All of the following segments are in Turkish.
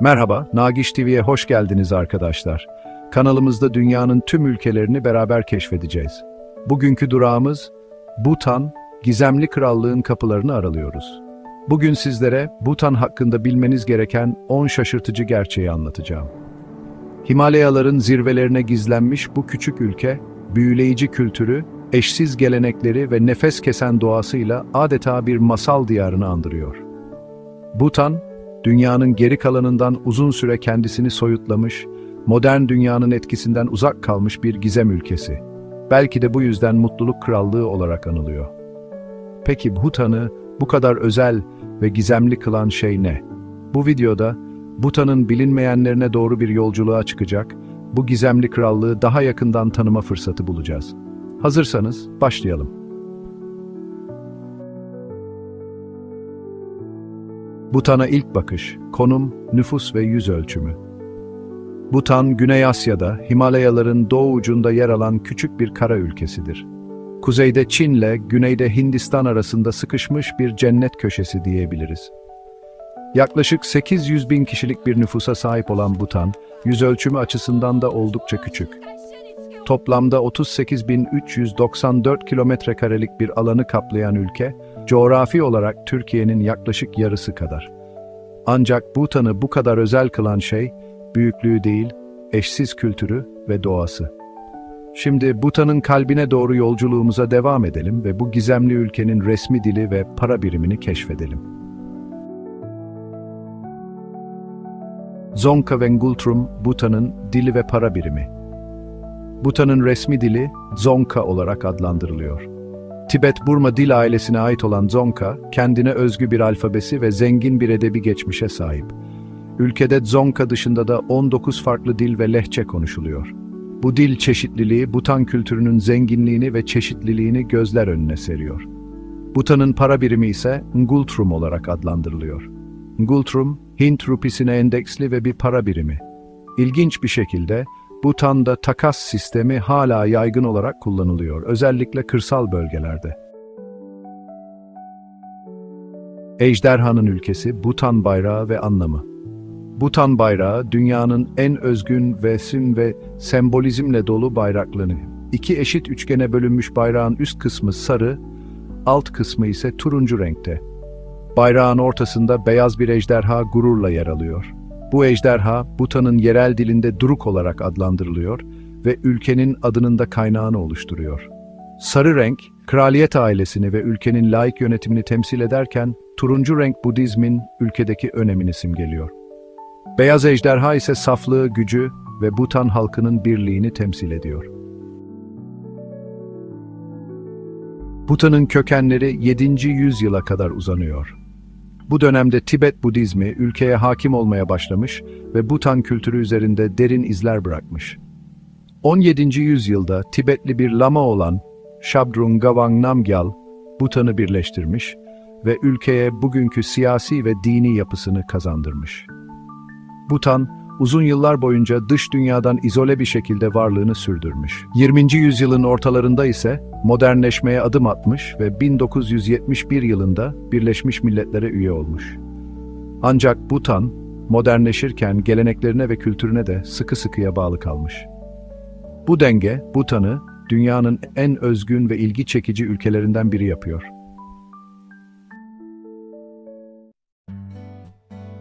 Merhaba, Nagiş TV'ye hoş geldiniz arkadaşlar. Kanalımızda dünyanın tüm ülkelerini beraber keşfedeceğiz. Bugünkü durağımız Bhutan, Gizemli Krallığın kapılarını aralıyoruz. Bugün sizlere Bhutan hakkında bilmeniz gereken 10 şaşırtıcı gerçeği anlatacağım. Himalayaların zirvelerine gizlenmiş bu küçük ülke, büyüleyici kültürü, eşsiz gelenekleri ve nefes kesen doğasıyla adeta bir masal diyarını andırıyor. Bhutan, dünyanın geri kalanından uzun süre kendisini soyutlamış, modern dünyanın etkisinden uzak kalmış bir gizem ülkesi. Belki de bu yüzden Mutluluk Krallığı olarak anılıyor. Peki Bhutan'ı bu kadar özel ve gizemli kılan şey ne? Bu videoda Bhutan'ın bilinmeyenlerine doğru bir yolculuğa çıkacak, bu gizemli krallığı daha yakından tanıma fırsatı bulacağız. Hazırsanız başlayalım. Bhutan'a ilk bakış, konum, nüfus ve yüz ölçümü. Bhutan, Güney Asya'da, Himalayaların doğu ucunda yer alan küçük bir kara ülkesidir. Kuzeyde Çin'le, güneyde Hindistan arasında sıkışmış bir cennet köşesi diyebiliriz. Yaklaşık 800 bin kişilik bir nüfusa sahip olan Bhutan, yüz ölçümü açısından da oldukça küçük. Toplamda 38.394 kilometrekarelik bir alanı kaplayan ülke, coğrafi olarak Türkiye'nin yaklaşık yarısı kadar. Ancak Bhutan'ı bu kadar özel kılan şey, büyüklüğü değil, eşsiz kültürü ve doğası. Şimdi Bhutan'ın kalbine doğru yolculuğumuza devam edelim ve bu gizemli ülkenin resmi dili ve para birimini keşfedelim. Dzongkha ve Ngultrum, Bhutan'ın dili ve para birimi. Bhutan'ın resmi dili Dzongkha olarak adlandırılıyor. Tibet-Burma dil ailesine ait olan Dzongkha, kendine özgü bir alfabesi ve zengin bir edebi geçmişe sahip. Ülkede Dzongkha dışında da 19 farklı dil ve lehçe konuşuluyor. Bu dil çeşitliliği, Bhutan kültürünün zenginliğini ve çeşitliliğini gözler önüne seriyor. Bhutan'ın para birimi ise Ngultrum olarak adlandırılıyor. Ngultrum, Hint rupisine endeksli ve bir para birimi. İlginç bir şekilde, Bhutan'da takas sistemi hala yaygın olarak kullanılıyor, özellikle kırsal bölgelerde. Ejderhanın ülkesi, Bhutan bayrağı ve anlamı. Bhutan bayrağı, dünyanın en özgün ve sembolizmle dolu bayraklarını. İki eşit üçgene bölünmüş bayrağın üst kısmı sarı, alt kısmı ise turuncu renkte. Bayrağın ortasında beyaz bir ejderha gururla yer alıyor. Bu ejderha, Bhutan'ın yerel dilinde Duruk olarak adlandırılıyor ve ülkenin adının da kaynağını oluşturuyor. Sarı renk, kraliyet ailesini ve ülkenin laik yönetimini temsil ederken, turuncu renk Budizmin ülkedeki önemini simgeliyor. Beyaz ejderha ise saflığı, gücü ve Bhutan halkının birliğini temsil ediyor. Bhutan'ın kökenleri 7. yüzyıla kadar uzanıyor. Bu dönemde Tibet Budizmi ülkeye hakim olmaya başlamış ve Bhutan kültürü üzerinde derin izler bırakmış. 17. yüzyılda Tibetli bir lama olan Shabdrung Ngawang Namgyal, Bhutan'ı birleştirmiş ve ülkeye bugünkü siyasi ve dini yapısını kazandırmış. Bhutan, uzun yıllar boyunca dış dünyadan izole bir şekilde varlığını sürdürmüş. 20. yüzyılın ortalarında ise modernleşmeye adım atmış ve 1971 yılında Birleşmiş Milletler'e üye olmuş. Ancak Bhutan, modernleşirken geleneklerine ve kültürüne de sıkı sıkıya bağlı kalmış. Bu denge, Bhutan'ı dünyanın en özgün ve ilgi çekici ülkelerinden biri yapıyor.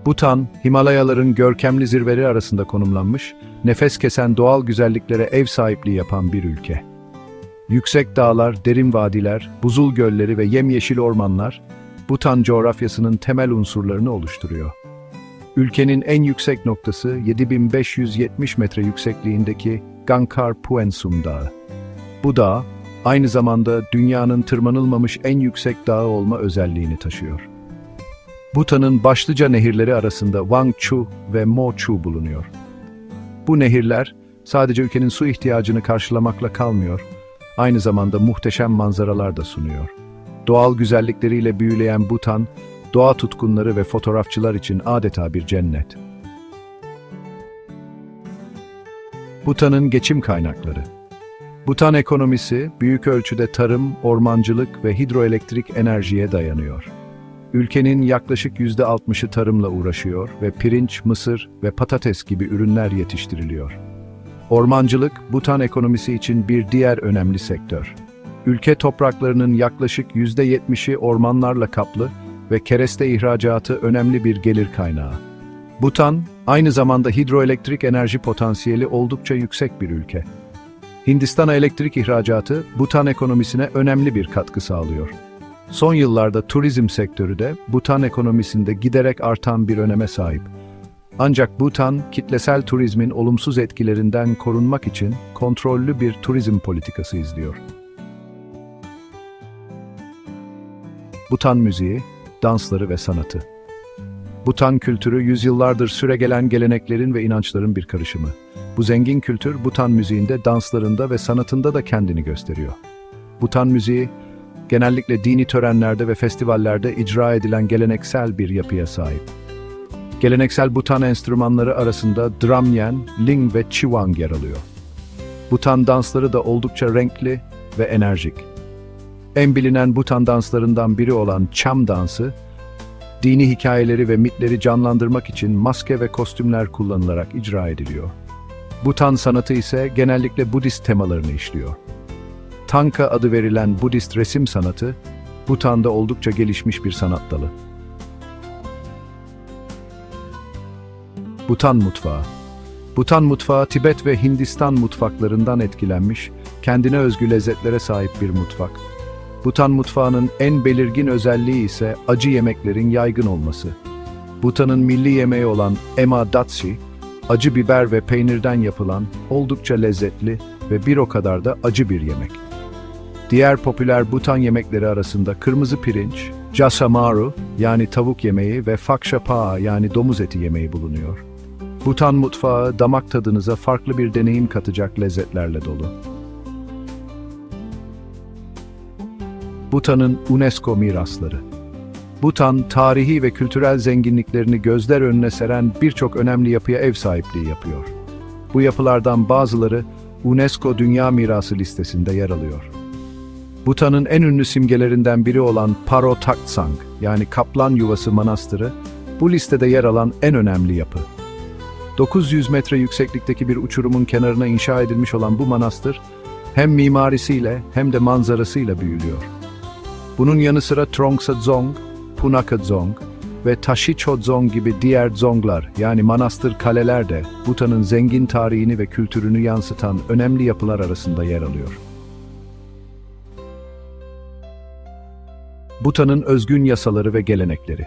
Bhutan, Himalayaların görkemli zirveleri arasında konumlanmış, nefes kesen doğal güzelliklere ev sahipliği yapan bir ülke. Yüksek dağlar, derin vadiler, buzul gölleri ve yemyeşil ormanlar, Bhutan coğrafyasının temel unsurlarını oluşturuyor. Ülkenin en yüksek noktası 7570 metre yüksekliğindeki Gangkhar Puensum Dağı. Bu dağ, aynı zamanda dünyanın tırmanılmamış en yüksek dağı olma özelliğini taşıyor. Bhutan'ın başlıca nehirleri arasında Wangchu ve Mochu bulunuyor. Bu nehirler sadece ülkenin su ihtiyacını karşılamakla kalmıyor, aynı zamanda muhteşem manzaralar da sunuyor. Doğal güzellikleriyle büyüleyen Bhutan, doğa tutkunları ve fotoğrafçılar için adeta bir cennet. Bhutan'ın geçim kaynakları. Bhutan ekonomisi büyük ölçüde tarım, ormancılık ve hidroelektrik enerjiye dayanıyor. Ülkenin yaklaşık %60'ı tarımla uğraşıyor ve pirinç, mısır ve patates gibi ürünler yetiştiriliyor. Ormancılık, Bhutan ekonomisi için bir diğer önemli sektör. Ülke topraklarının yaklaşık %70'i ormanlarla kaplı ve kereste ihracatı önemli bir gelir kaynağı. Bhutan, aynı zamanda hidroelektrik enerji potansiyeli oldukça yüksek bir ülke. Hindistan'a elektrik ihracatı, Bhutan ekonomisine önemli bir katkı sağlıyor. Son yıllarda turizm sektörü de Bhutan ekonomisinde giderek artan bir öneme sahip. Ancak Bhutan, kitlesel turizmin olumsuz etkilerinden korunmak için kontrollü bir turizm politikası izliyor. Bhutan müziği, dansları ve sanatı. Bhutan kültürü yüzyıllardır süregelen geleneklerin ve inançların bir karışımı. Bu zengin kültür Bhutan müziğinde, danslarında ve sanatında da kendini gösteriyor. Bhutan müziği, genellikle dini törenlerde ve festivallerde icra edilen geleneksel bir yapıya sahip. Geleneksel Bhutan enstrümanları arasında drumyen, ling ve chiwang yer alıyor. Bhutan dansları da oldukça renkli ve enerjik. En bilinen Bhutan danslarından biri olan Cham dansı, dini hikayeleri ve mitleri canlandırmak için maske ve kostümler kullanılarak icra ediliyor. Bhutan sanatı ise genellikle Budist temalarını işliyor. Thangka adı verilen Budist resim sanatı, Bhutan'da oldukça gelişmiş bir sanat dalı. Bhutan mutfağı. Bhutan mutfağı, Tibet ve Hindistan mutfaklarından etkilenmiş, kendine özgü lezzetlere sahip bir mutfak. Bhutan mutfağının en belirgin özelliği ise acı yemeklerin yaygın olması. Bhutan'ın milli yemeği olan ema datshi, acı biber ve peynirden yapılan oldukça lezzetli ve bir o kadar da acı bir yemek. Diğer popüler Bhutan yemekleri arasında kırmızı pirinç, jasamaru yani tavuk yemeği ve faksha paa yani domuz eti yemeği bulunuyor. Bhutan mutfağı damak tadınıza farklı bir deneyim katacak lezzetlerle dolu. Bhutan'ın UNESCO mirasları. Bhutan, tarihi ve kültürel zenginliklerini gözler önüne seren birçok önemli yapıya ev sahipliği yapıyor. Bu yapılardan bazıları UNESCO Dünya Mirası listesinde yer alıyor. Bhutan'ın en ünlü simgelerinden biri olan Paro Taktsang, yani Kaplan Yuvası Manastırı, bu listede yer alan en önemli yapı. 900 metre yükseklikteki bir uçurumun kenarına inşa edilmiş olan bu manastır, hem mimarisiyle hem de manzarasıyla büyülüyor. Bunun yanı sıra Trongsa Dzong, Punakha Dzong ve Tashicho Dzong gibi diğer dzonglar yani manastır kaleler de Bhutan'ın zengin tarihini ve kültürünü yansıtan önemli yapılar arasında yer alıyor. Bhutan'ın özgün yasaları ve gelenekleri.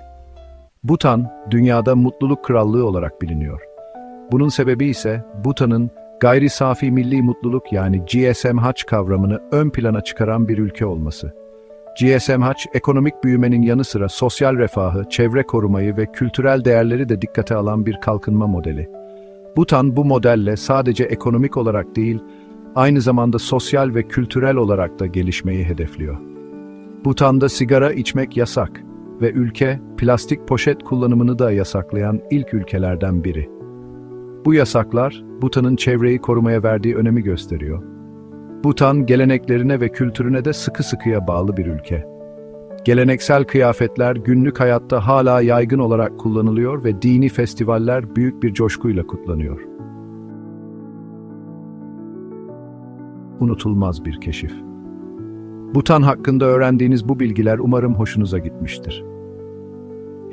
Bhutan, dünyada mutluluk krallığı olarak biliniyor. Bunun sebebi ise Bhutan'ın gayri safi milli mutluluk yani GSMH kavramını ön plana çıkaran bir ülke olması. GSMH, ekonomik büyümenin yanı sıra sosyal refahı, çevre korumayı ve kültürel değerleri de dikkate alan bir kalkınma modeli. Bhutan bu modelle sadece ekonomik olarak değil, aynı zamanda sosyal ve kültürel olarak da gelişmeyi hedefliyor. Bhutan'da sigara içmek yasak ve ülke, plastik poşet kullanımını da yasaklayan ilk ülkelerden biri. Bu yasaklar, Bhutan'ın çevreyi korumaya verdiği önemi gösteriyor. Bhutan, geleneklerine ve kültürüne de sıkı sıkıya bağlı bir ülke. Geleneksel kıyafetler günlük hayatta hala yaygın olarak kullanılıyor ve dini festivaller büyük bir coşkuyla kutlanıyor. Unutulmaz bir keşif. Bhutan hakkında öğrendiğiniz bu bilgiler umarım hoşunuza gitmiştir.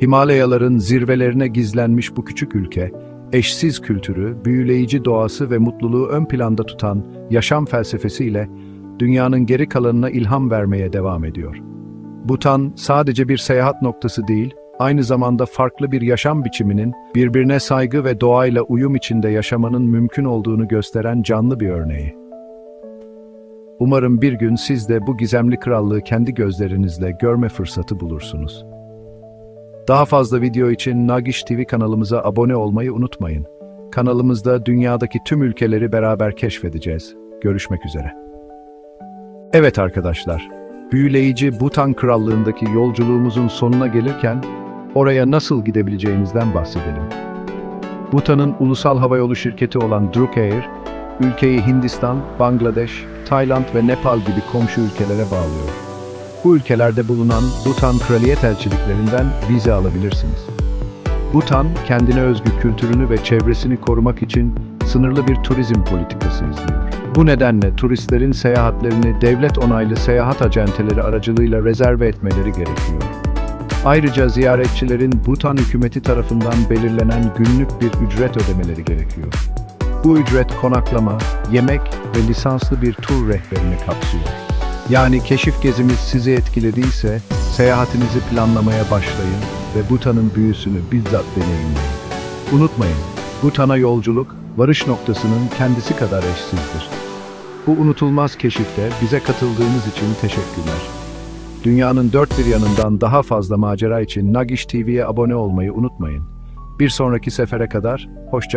Himalayaların zirvelerine gizlenmiş bu küçük ülke, eşsiz kültürü, büyüleyici doğası ve mutluluğu ön planda tutan yaşam felsefesiyle dünyanın geri kalanına ilham vermeye devam ediyor. Bhutan sadece bir seyahat noktası değil, aynı zamanda farklı bir yaşam biçiminin, birbirine saygı ve doğayla uyum içinde yaşamanın mümkün olduğunu gösteren canlı bir örneği. Umarım bir gün siz de bu gizemli krallığı kendi gözlerinizle görme fırsatı bulursunuz. Daha fazla video için Nagish TV kanalımıza abone olmayı unutmayın. Kanalımızda dünyadaki tüm ülkeleri beraber keşfedeceğiz. Görüşmek üzere. Evet arkadaşlar, büyüleyici Bhutan Krallığındaki yolculuğumuzun sonuna gelirken oraya nasıl gidebileceğimizden bahsedelim. Bhutan'ın ulusal havayolu şirketi olan Druk Air, ülkeyi Hindistan, Bangladeş, Tayland ve Nepal gibi komşu ülkelere bağlıyor. Bu ülkelerde bulunan Bhutan kraliyet elçiliklerinden vize alabilirsiniz. Bhutan, kendine özgü kültürünü ve çevresini korumak için sınırlı bir turizm politikası izliyor. Bu nedenle turistlerin seyahatlerini devlet onaylı seyahat acenteleri aracılığıyla rezerve etmeleri gerekiyor. Ayrıca ziyaretçilerin Bhutan hükümeti tarafından belirlenen günlük bir ücret ödemeleri gerekiyor. Bu ücret konaklama, yemek ve lisanslı bir tur rehberini kapsıyor. Yani keşif gezimiz sizi etkilediyse, seyahatinizi planlamaya başlayın ve Bhutan'ın büyüsünü bizzat deneyimleyin. Unutmayın, Bhutan'a yolculuk, varış noktasının kendisi kadar eşsizdir. Bu unutulmaz keşifte bize katıldığınız için teşekkürler. Dünyanın dört bir yanından daha fazla macera için Nagish TV'ye abone olmayı unutmayın. Bir sonraki sefere kadar, hoşça